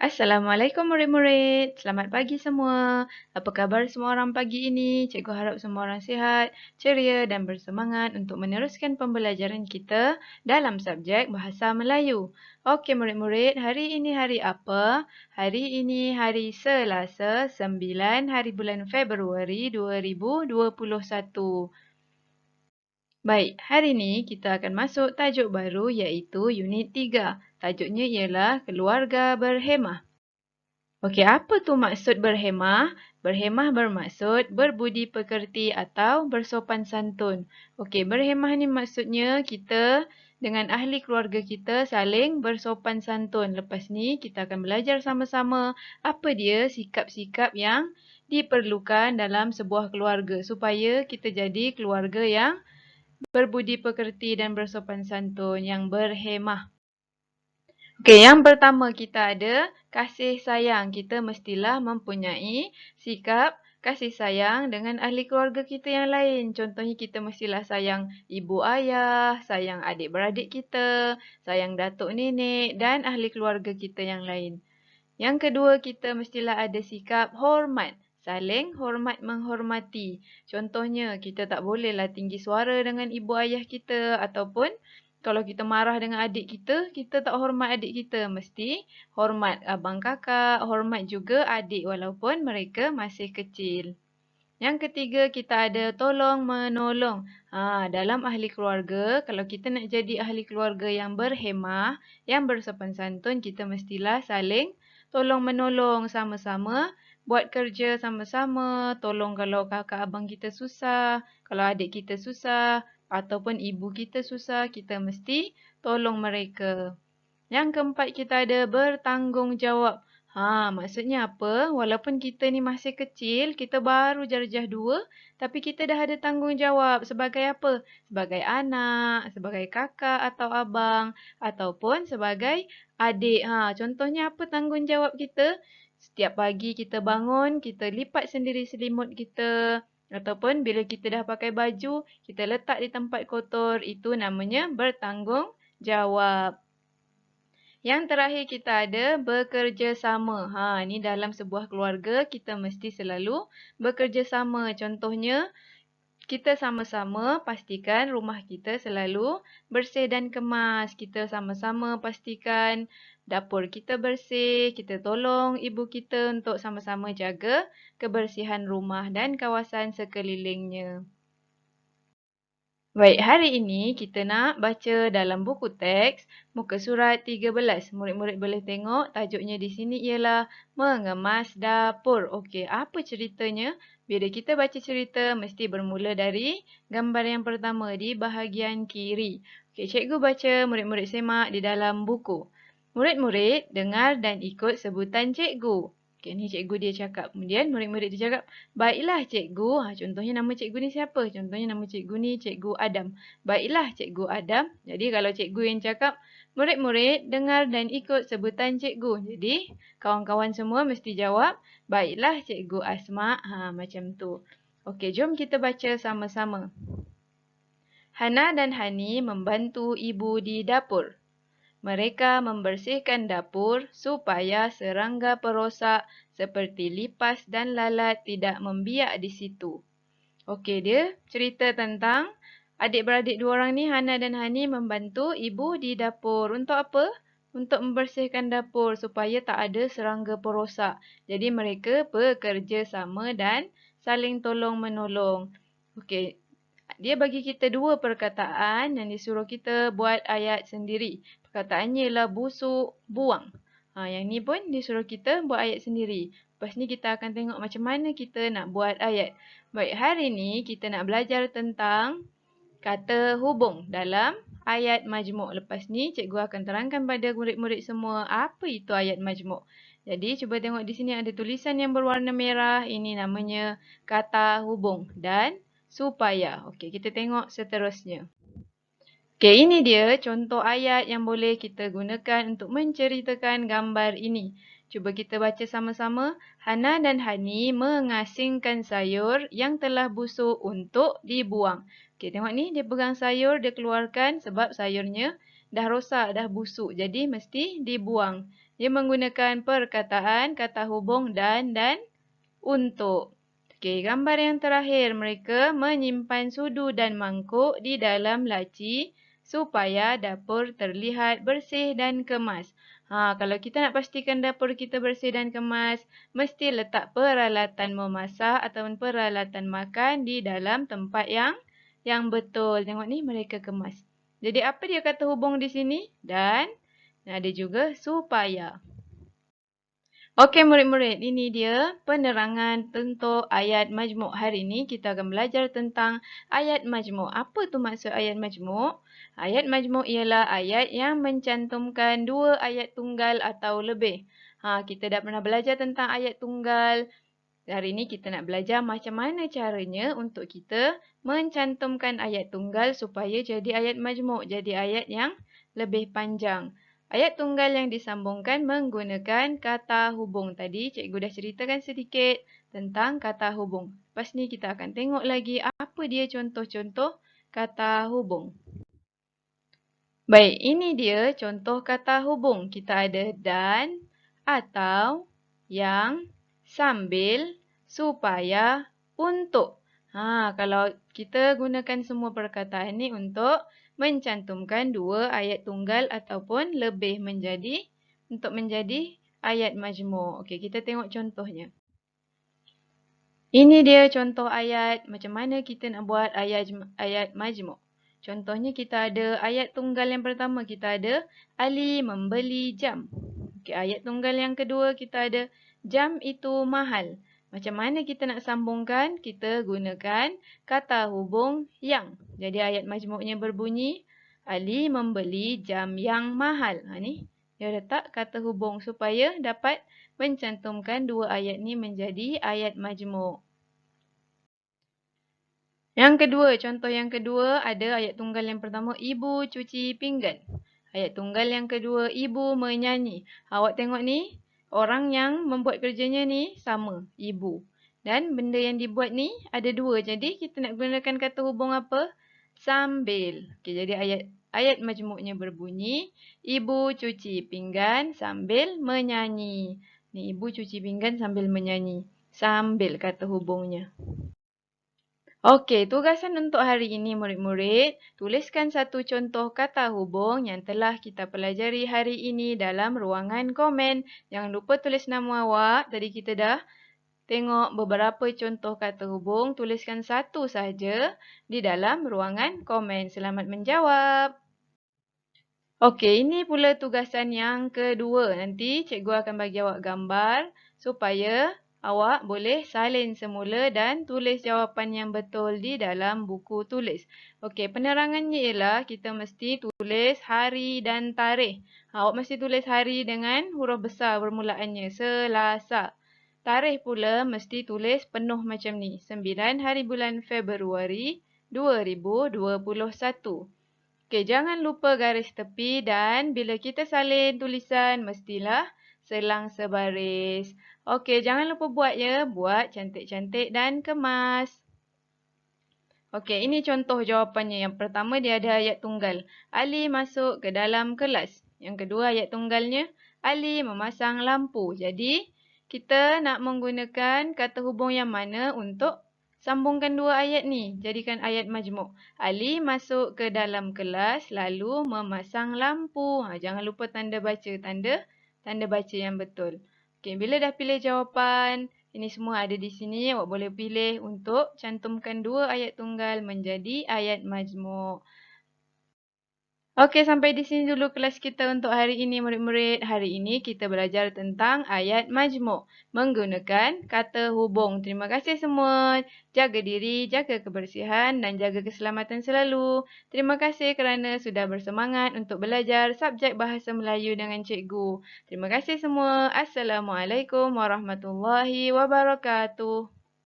Assalamualaikum murid-murid. Selamat pagi semua. Apa khabar semua orang pagi ini? Cikgu harap semua orang sihat, ceria dan bersemangat untuk meneruskan pembelajaran kita dalam subjek Bahasa Melayu. Okey murid-murid, hari ini hari apa? Hari ini hari Selasa, 9 hari bulan Februari 2021. Baik, hari ini kita akan masuk tajuk baru iaitu Unit 3. Tajuknya ialah Keluarga Berhemah. Okey, apa tu maksud berhemah? Berhemah bermaksud berbudi pekerti atau bersopan santun. Okey, berhemah ni maksudnya kita dengan ahli keluarga kita saling bersopan santun. Lepas ni kita akan belajar sama-sama apa dia sikap-sikap yang diperlukan dalam sebuah keluarga supaya kita jadi keluarga yang berbudi pekerti dan bersopan santun, yang berhemah. Okey, yang pertama kita ada kasih sayang. Kita mestilah mempunyai sikap kasih sayang dengan ahli keluarga kita yang lain. Contohnya kita mestilah sayang ibu ayah, sayang adik-beradik kita, sayang datuk nenek dan ahli keluarga kita yang lain. Yang kedua, kita mestilah ada sikap hormat. Saling hormat menghormati. Contohnya, kita tak bolehlah tinggi suara dengan ibu ayah kita ataupun kalau kita marah dengan adik kita, kita tak hormat adik kita. Mesti hormat abang kakak, hormat juga adik walaupun mereka masih kecil. Yang ketiga, kita ada tolong menolong. Dalam ahli keluarga, kalau kita nak jadi ahli keluarga yang berhemah, yang bersopan santun, kita mestilah saling tolong menolong sama-sama, buat kerja sama-sama, tolong kalau kakak abang kita susah, kalau adik kita susah, ataupun ibu kita susah, kita mesti tolong mereka. Yang keempat, kita ada bertanggungjawab. Maksudnya apa? Walaupun kita ni masih kecil, kita baru darjah 2, tapi kita dah ada tanggungjawab. Sebagai apa? Sebagai anak, sebagai kakak atau abang, ataupun sebagai adik. Contohnya apa tanggungjawab kita? Setiap pagi kita bangun, kita lipat sendiri selimut kita. Ataupun bila kita dah pakai baju, kita letak di tempat kotor. Itu namanya bertanggungjawab. Yang terakhir kita ada bekerjasama. Ni dalam sebuah keluarga kita mesti selalu bekerjasama. Contohnya, kita sama-sama pastikan rumah kita selalu bersih dan kemas. Kita sama-sama pastikan dapur kita bersih. Kita tolong ibu kita untuk sama-sama jaga kebersihan rumah dan kawasan sekelilingnya. Baik, hari ini kita nak baca dalam buku teks muka surat 13. Murid-murid boleh tengok tajuknya di sini ialah Mengemas Dapur. Okey, apa ceritanya? Bila kita baca cerita mesti bermula dari gambar yang pertama di bahagian kiri. Okey, cikgu baca, murid-murid semak di dalam buku. Murid-murid dengar dan ikut sebutan cikgu. Okey, ni cikgu dia cakap. Kemudian murid-murid dia cakap, baiklah cikgu. Contohnya nama cikgu ni siapa? Contohnya nama cikgu ni Cikgu Adam. Baiklah Cikgu Adam. Jadi kalau cikgu yang cakap, murid-murid dengar dan ikut sebutan cikgu. Jadi kawan-kawan semua mesti jawab, baiklah Cikgu Asma. Macam tu. Okey, jom kita baca sama-sama. Hana dan Hani membantu ibu di dapur. Mereka membersihkan dapur supaya serangga perosak seperti lipas dan lalat tidak membiak di situ. Okey, dia cerita tentang adik-beradik dua orang ni, Hana dan Hani, membantu ibu di dapur. Untuk apa? Untuk membersihkan dapur supaya tak ada serangga perosak. Jadi mereka bekerja sama dan saling tolong-menolong. Okey, dia bagi kita dua perkataan yang disuruh kita buat ayat sendiri. Perkataannya ialah busuk, buang. Yang ni pun disuruh kita buat ayat sendiri. Lepas ni kita akan tengok macam mana kita nak buat ayat. Baik, hari ni kita nak belajar tentang kata hubung dalam ayat majmuk. Lepas ni cikgu akan terangkan pada murid-murid semua apa itu ayat majmuk. Jadi cuba tengok di sini ada tulisan yang berwarna merah. Ini namanya kata hubung dan supaya. Okey, kita tengok seterusnya. Okey, ini dia contoh ayat yang boleh kita gunakan untuk menceritakan gambar ini. Cuba kita baca sama-sama. Hana dan Hani mengasingkan sayur yang telah busuk untuk dibuang. Okey, tengok ni dia pegang sayur, dia keluarkan sebab sayurnya dah rosak, dah busuk. Jadi mesti dibuang. Dia menggunakan perkataan kata hubung dan untuk. Okey, gambar yang terakhir. Mereka menyimpan sudu dan mangkuk di dalam laci supaya dapur terlihat bersih dan kemas. Kalau kita nak pastikan dapur kita bersih dan kemas, mesti letak peralatan memasak ataupun peralatan makan di dalam tempat yang betul. Tengok ni mereka kemas. Jadi apa dia kata hubung di sini? Dan ada juga supaya. Okey murid-murid, ini dia penerangan untuk ayat majmuk. Hari ini kita akan belajar tentang ayat majmuk. Apa tu maksud ayat majmuk? Ayat majmuk ialah ayat yang mencantumkan dua ayat tunggal atau lebih. Kita dah pernah belajar tentang ayat tunggal. Hari ini kita nak belajar macam mana caranya untuk kita mencantumkan ayat tunggal supaya jadi ayat majmuk, jadi ayat yang lebih panjang. Ayat tunggal yang disambungkan menggunakan kata hubung. Tadi cikgu dah ceritakan sedikit tentang kata hubung. Lepas ni kita akan tengok lagi apa dia contoh-contoh kata hubung. Baik, ini dia contoh kata hubung. Kita ada dan, atau, yang, sambil, supaya, untuk. Kalau kita gunakan semua perkataan ni untuk mencantumkan dua ayat tunggal ataupun lebih untuk menjadi ayat majmuk. Okey, kita tengok contohnya. Ini dia contoh ayat macam mana kita nak buat ayat majmuk. Contohnya kita ada ayat tunggal yang pertama, kita ada Ali membeli jam. Okey, ayat tunggal yang kedua kita ada jam itu mahal. Macam mana kita nak sambungkan? Kita gunakan kata hubung yang. Jadi ayat majmuknya berbunyi Ali membeli jam yang mahal. Ni dia letak kata hubung supaya dapat mencantumkan dua ayat ni menjadi ayat majmuk. Yang kedua, contoh yang kedua ada ayat tunggal yang pertama, ibu cuci pinggan. Ayat tunggal yang kedua, ibu menyanyi. Awak tengok ni, orang yang membuat kerjanya ni sama, ibu. Dan benda yang dibuat ni ada dua. Jadi kita nak gunakan kata hubung apa? Sambil. Okey, jadi ayat majmuknya berbunyi, ibu cuci pinggan sambil menyanyi. Ni ibu cuci pinggan sambil menyanyi. Sambil kata hubungnya. Okey, tugasan untuk hari ini murid-murid, tuliskan satu contoh kata hubung yang telah kita pelajari hari ini dalam ruangan komen. Jangan lupa tulis nama awak. Tadi kita dah tengok beberapa contoh kata hubung. Tuliskan satu saja di dalam ruangan komen. Selamat menjawab. Okey, ini pula tugasan yang kedua. Nanti cikgu akan bagi awak gambar supaya awak boleh salin semula dan tulis jawapan yang betul di dalam buku tulis. Okey, penerangannya ialah kita mesti tulis hari dan tarikh. Awak mesti tulis hari dengan huruf besar bermulaannya, Selasa. Tarikh pula mesti tulis penuh macam ni, 9 hari bulan Februari 2021. Okey, jangan lupa garis tepi dan bila kita salin tulisan mestilah selang sebaris. Okey, jangan lupa buat ya. Buat cantik-cantik dan kemas. Okey, ini contoh jawapannya. Yang pertama dia ada ayat tunggal. Ali masuk ke dalam kelas. Yang kedua ayat tunggalnya, Ali memasang lampu. Jadi, kita nak menggunakan kata hubung yang mana untuk sambungkan dua ayat ni. Jadikan ayat majmuk. Ali masuk ke dalam kelas lalu memasang lampu. Jangan lupa tanda baca. Tanda baca yang betul. Okey, bila dah pilih jawapan, ini semua ada di sini. Awak boleh pilih untuk cantumkan dua ayat tunggal menjadi ayat majmuk. Okey, sampai di sini dulu kelas kita untuk hari ini murid-murid. Hari ini kita belajar tentang ayat majmuk menggunakan kata hubung. Terima kasih semua. Jaga diri, jaga kebersihan dan jaga keselamatan selalu. Terima kasih kerana sudah bersemangat untuk belajar subjek Bahasa Melayu dengan cikgu. Terima kasih semua. Assalamualaikum warahmatullahi wabarakatuh.